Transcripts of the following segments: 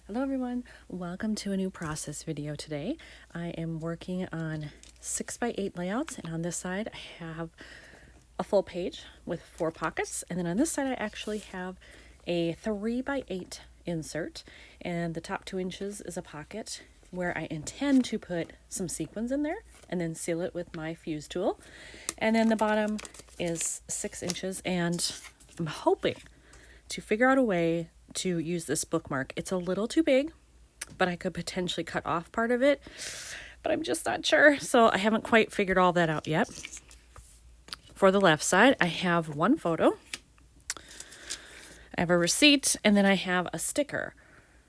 Hello everyone, welcome to a new process video today. I am working on 6x8 layouts, and on this side I have a full page with 4 pockets, and then on this side I actually have a 3x8 insert, and the top 2 inches is a pocket where I intend to put some sequins in there and then seal it with my fuse tool. And then the bottom is 6 inches, and I'm hoping to figure out a way to use this bookmark. It's a little too big, but I could potentially cut off part of it, but I'm just not sure. So I haven't quite figured all that out yet. For the left side, I have one photo, I have a receipt, and then I have a sticker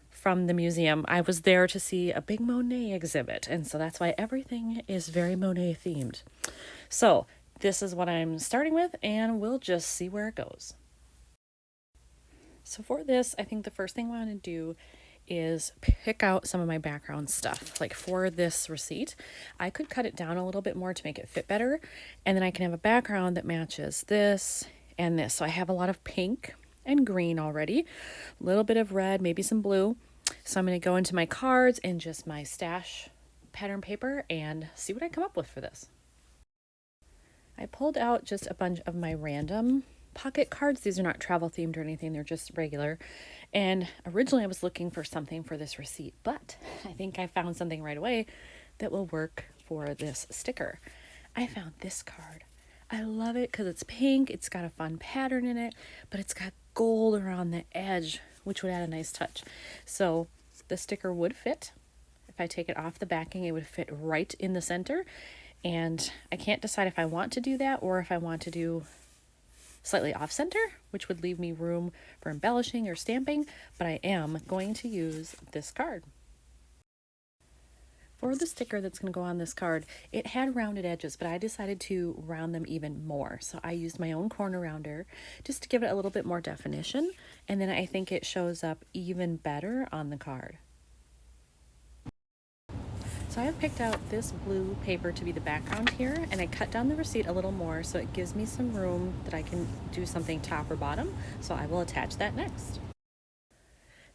from the museum. I was there to see a big Monet exhibit, and so that's why everything is very Monet themed. So this is what I'm starting with, and we'll just see where it goes. So for this, I think the first thing I want to do is pick out some of my background stuff. Like for this receipt, I could cut it down a little bit more to make it fit better, and then I can have a background that matches this and this. So I have a lot of pink and green already, a little bit of red, maybe some blue. So I'm going to go into my cards and just my stash pattern paper and see what I come up with for this. I pulled out just a bunch of my random pocket cards. These are not travel themed or anything, they're just regular. And originally I was looking for something for this receipt, but I think I found something right away that will work for this sticker. I found this card. I love it because it's pink, it's got a fun pattern in it, but it's got gold around the edge, which would add a nice touch. So the sticker would fit. If I take it off the backing, it would fit right in the center. And I can't decide if I want to do that or if I want to do slightly off center, which would leave me room for embellishing or stamping, but I am going to use this card. For the sticker that's going to go on this card, it had rounded edges, but I decided to round them even more. So I used my own corner rounder just to give it a little bit more definition, and then I think it shows up even better on the card. So I have picked out this blue paper to be the background here, and I cut down the receipt a little more so it gives me some room that I can do something top or bottom. So I will attach that next.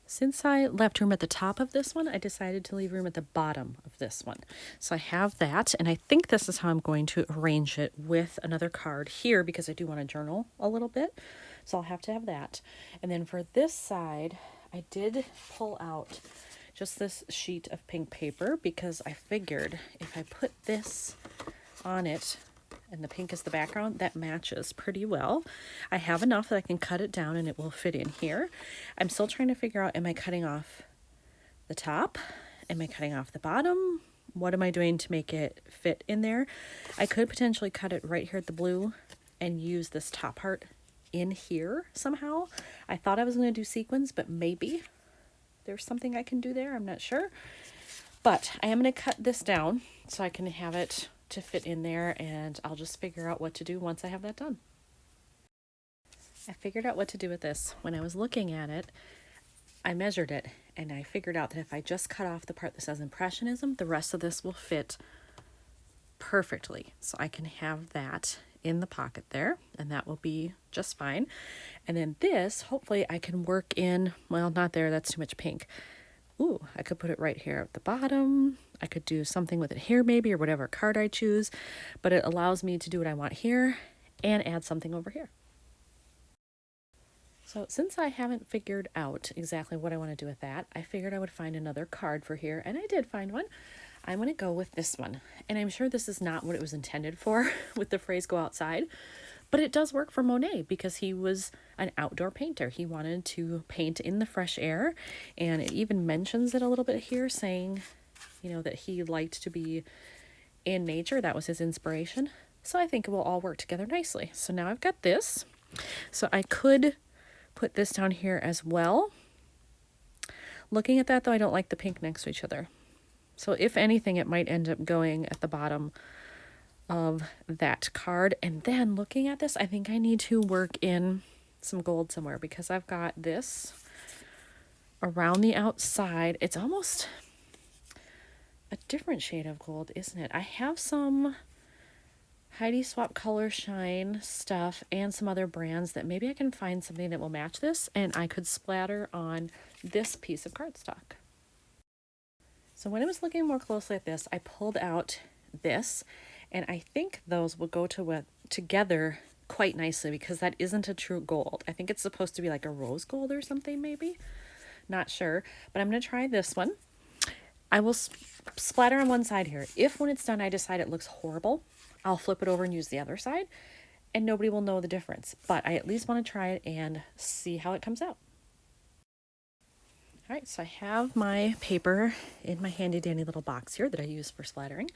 Since I left room at the top of this one, I decided to leave room at the bottom of this one. So I have that, and I think this is how I'm going to arrange it with another card here because I do want to journal a little bit. So I'll have to have that. And then for this side, I did pull out just this sheet of pink paper because I figured if I put this on it and the pink is the background, that matches pretty well. I have enough that I can cut it down and it will fit in here. I'm still trying to figure out, am I cutting off the top? Am I cutting off the bottom? What am I doing to make it fit in there? I could potentially cut it right here at the blue and use this top part in here somehow. I thought I was going to do sequins, but maybe there's something I can do there. I'm not sure. But I am going to cut this down so I can have it to fit in there, and I'll just figure out what to do once I have that done. I figured out what to do with this. When I was looking at it, I measured it, and I figured out that if I just cut off the part that says Impressionism, the rest of this will fit perfectly. So I can have that in the pocket there, and that will be just fine. And then this, hopefully I can work in, well, not there, that's too much pink. Ooh, I could put it right here at the bottom. I could do something with it here maybe, or whatever card I choose, but it allows me to do what I want here and add something over here. So since I haven't figured out exactly what I want to do with that, I figured I would find another card for here, and I did find one. I'm going to go with this one, and I'm sure this is not what it was intended for with the phrase go outside, but it does work for Monet because he was an outdoor painter. He wanted to paint in the fresh air, and it even mentions it a little bit here saying, you know, that he liked to be in nature. That was his inspiration. So I think it will all work together nicely. So now I've got this. So I could put this down here as well. Looking at that though, I don't like the pink next to each other. So if anything, it might end up going at the bottom of that card. And then looking at this, I think I need to work in some gold somewhere because I've got this around the outside. It's almost a different shade of gold, isn't it? I have some, Heidi Swap Color Shine stuff and some other brands that maybe I can find something that will match this and I could splatter on this piece of cardstock. So when I was looking more closely at this, I pulled out this, and I think those will go together quite nicely because that isn't a true gold. I think it's supposed to be like a rose gold or something maybe. Not sure, but I'm going to try this one. I will splatter on one side here. If when it's done I decide it looks horrible, I'll flip it over and use the other side, and nobody will know the difference. But I at least want to try it and see how it comes out. All right, so I have my paper in my handy dandy little box here that I use for splattering,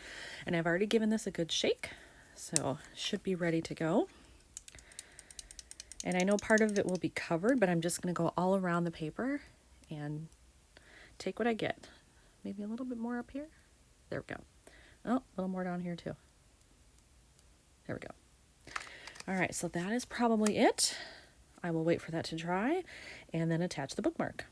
and I've already given this a good shake, so should be ready to go. And I know part of it will be covered, but I'm just going to go all around the paper and take what I get. Maybe a little bit more up here. There we go. Oh, a little more down here too. There we go. All right, so that is probably it. I will wait for that to dry and then attach the bookmark.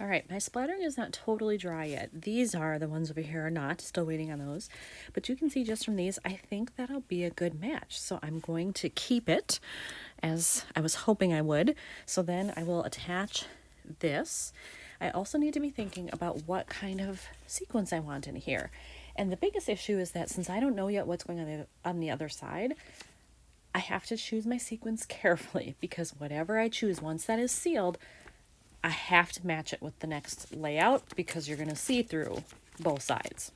All right, my splattering is not totally dry yet. These are the ones over here are not, still waiting on those. But you can see just from these, I think that'll be a good match. So I'm going to keep it as I was hoping I would. So then I will attach this. I also need to be thinking about what kind of sequins I want in here. And the biggest issue is that since I don't know yet what's going on the other side, I have to choose my sequins carefully because whatever I choose, once that is sealed, I have to match it with the next layout because you're going to see through both sides.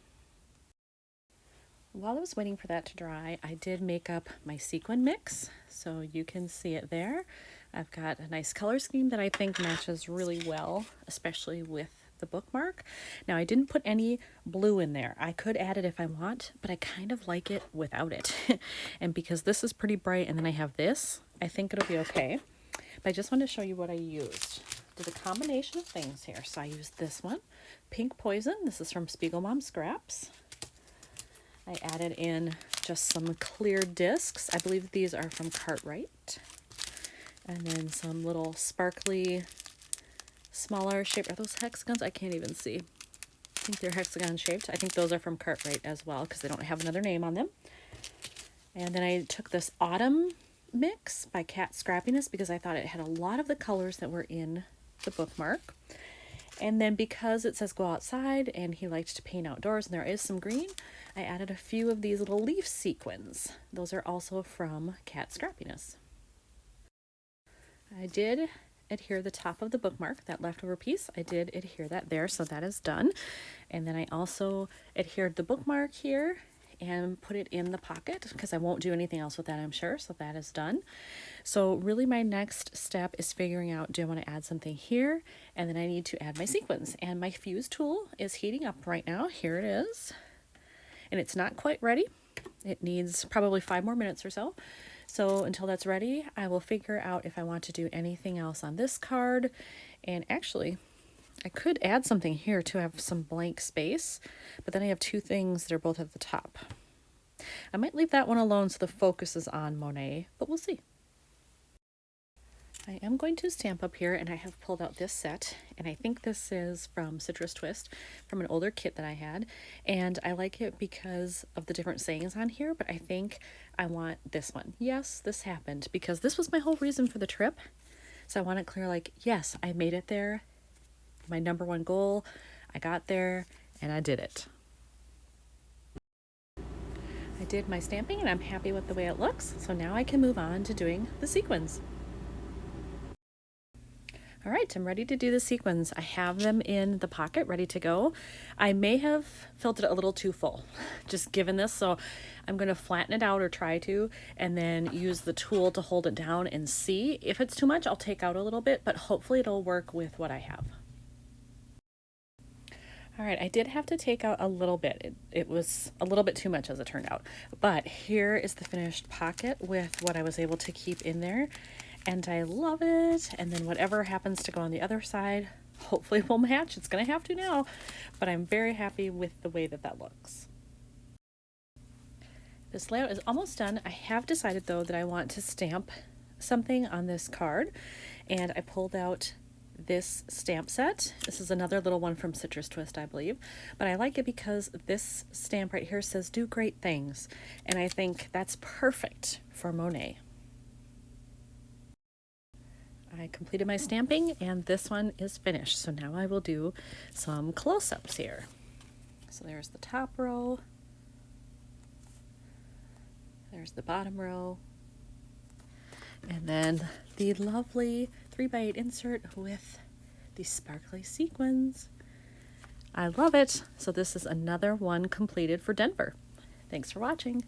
While I was waiting for that to dry, I did make up my sequin mix, so you can see it there. I've got a nice color scheme that I think matches really well, especially with the bookmark. Now, I didn't put any blue in there. I could add it if I want, but I kind of like it without it. And because this is pretty bright and then I have this, I think it'll be okay. But I just wanted to show you what I used. Did a combination of things here. So I used this one, Pink Poison. This is from Spiegel Mom Scraps. I added in just some clear discs. I believe these are from Cartwright. And then some little sparkly, smaller shape. Are those hexagons? I can't even see. I think they're hexagon shaped. I think those are from Cartwright as well because they don't have another name on them. And then I took this Autumn mix by Cat Scrappiness because I thought it had a lot of the colors that were in the bookmark. And then because it says go outside and he liked to paint outdoors and there is some green, I added a few of these little leaf sequins. Those are also from Cat Scrappiness. I did adhere the top of the bookmark, that leftover piece, I did adhere that there, so that is done. And then I also adhered the bookmark here and put it in the pocket because I won't do anything else with that, I'm sure, so that is done. So really my next step is figuring out, do I want to add something here? And then I need to add my sequins. And my fuse tool is heating up right now. Here it is. And it's not quite ready. It needs probably 5 more minutes or so. So until that's ready, I will figure out if I want to do anything else on this card. And actually, I could add something here to have some blank space, but then I have 2 things that are both at the top. I might leave that one alone so the focus is on Monet, but we'll see. I am going to stamp up here, and I have pulled out this set, and I think this is from Citrus Twist, from an older kit that I had, and I like it because of the different sayings on here, but I think I want this one. Yes, this happened, because this was my whole reason for the trip, so I want it clear, like, yes, I made it there, my #1 goal, I got there, and I did it. I did my stamping, and I'm happy with the way it looks, so now I can move on to doing the sequins. All right, I'm ready to do the sequins. I have them in the pocket ready to go. I may have filled it a little too full, just given this, so I'm going to flatten it out or try to, and then use the tool to hold it down and see. If it's too much, I'll take out a little bit, but hopefully it'll work with what I have. All right, I did have to take out a little bit. It was a little bit too much as it turned out, but here is the finished pocket with what I was able to keep in there. And I love it. And then whatever happens to go on the other side, hopefully will match. It's going to have to now, but I'm very happy with the way that that looks. This layout is almost done. I have decided though that I want to stamp something on this card, and I pulled out this stamp set. This is another little one from Citrus Twist, I believe, but I like it because this stamp right here says do great things, and I think that's perfect for Monet. I completed my stamping and this one is finished, so now I will do some close-ups here. So there's the top row, there's the bottom row, and then the lovely 3x8 insert with the sparkly sequins. I love it. So this is another one completed for Denver. Thanks for watching.